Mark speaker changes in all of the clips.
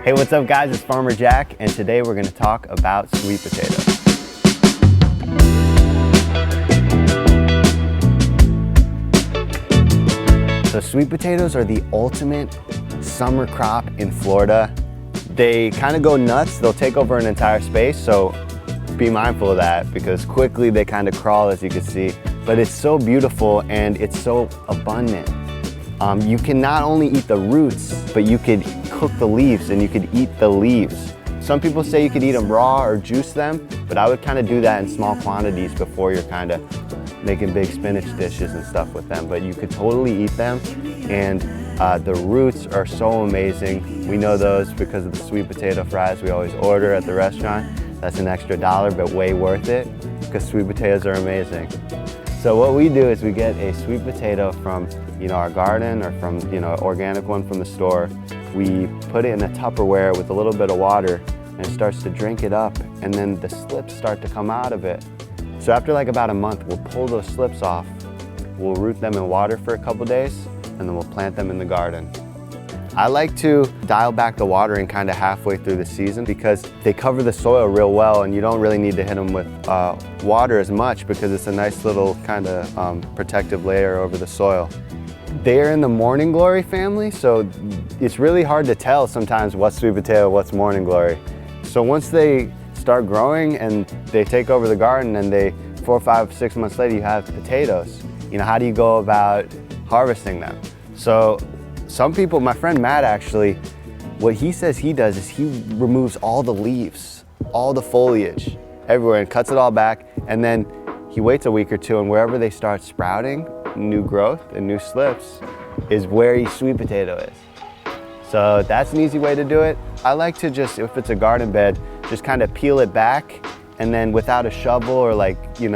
Speaker 1: Hey, what's up guys? It's Farmer Jack, and today we're gonna talk about sweet potatoes. So sweet potatoes are the ultimate summer crop in Florida. They kind of go nuts. They'll take over an entire space, so be mindful of that because quickly they kind of crawl, as you can see. But it's so beautiful and it's so abundant. You can not only eat the roots, but you could cook the leaves and you could eat the leaves. Some people say you could eat them raw or juice them, but I would kind of do that in small quantities before you're kind of making big spinach dishes and stuff with them. But you could totally eat them, and the roots are so amazing. We know those because of the sweet potato fries we always order at the restaurant. That's an extra $1, but way worth it because sweet potatoes are amazing. So what we do is we get a sweet potato from our garden or from organic one from the store. We put it in a Tupperware with a little bit of water, and it starts to drink it up, and then the slips start to come out of it. So after like about a month, we'll pull those slips off. We'll root them in water for a couple days, and then we'll plant them in the garden. I like to dial back the watering kind of halfway through the season because they cover the soil real well, and you don't really need to hit them with water as much because it's a nice little kind of protective layer over the soil. They're in the morning glory family, so it's really hard to tell sometimes what's sweet potato, what's morning glory. So once they start growing and they take over the garden, and 4, 5, 6 months later you have potatoes. How do you go about harvesting them? So some people, my friend Matt actually, what he says he does is he removes all the leaves, all the foliage everywhere, and cuts it all back, and then he waits a week or two, and wherever they start sprouting new growth and new slips is where his sweet potato is. So that's an easy way to do it. I like to just, if it's a garden bed, just kind of peel it back, and then without a shovel or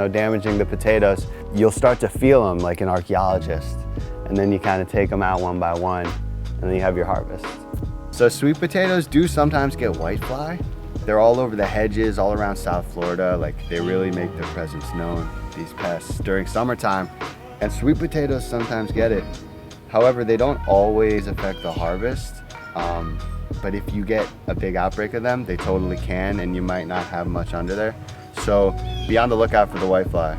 Speaker 1: damaging the potatoes, you'll start to feel them like an archaeologist. And then you kind of take them out one by one, and then you have your harvest. So sweet potatoes do sometimes get whitefly. They're all over the hedges, all around South Florida. They really make their presence known, these pests, during summertime. And sweet potatoes sometimes get it. However, they don't always affect the harvest. But if you get a big outbreak of them, they totally can, and you might not have much under there. So be on the lookout for the whitefly.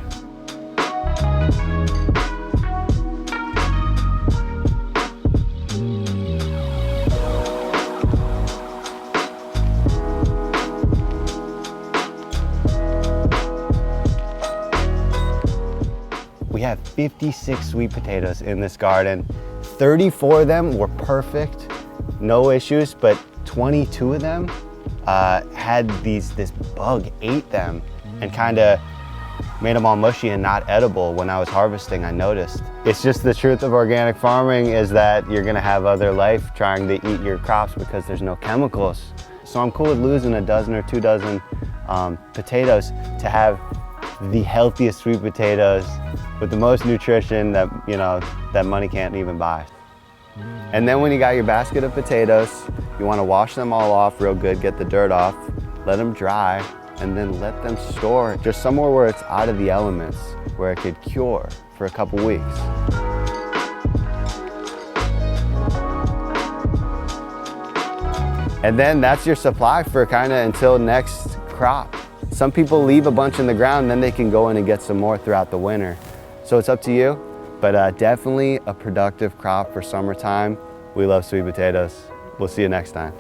Speaker 1: We have 56 sweet potatoes in this garden. 34 of them were perfect, no issues, but 22 of them had this bug ate them and kind of made them all mushy and not edible. When I was harvesting, I noticed. It's just the truth of organic farming is that you're gonna have other life trying to eat your crops because there's no chemicals. So I'm cool with losing a dozen or 2 dozen potatoes to have the healthiest sweet potatoes with the most nutrition that that money can't even buy. And then when you got your basket of potatoes, you want to wash them all off real good, get the dirt off, let them dry, and then let them store just somewhere where it's out of the elements, where it could cure for a couple weeks. And then that's your supply for kind of until next crop. Some people leave a bunch in the ground, then they can go in and get some more throughout the winter. So it's up to you, but definitely a productive crop for summertime. We love sweet potatoes. We'll see you next time.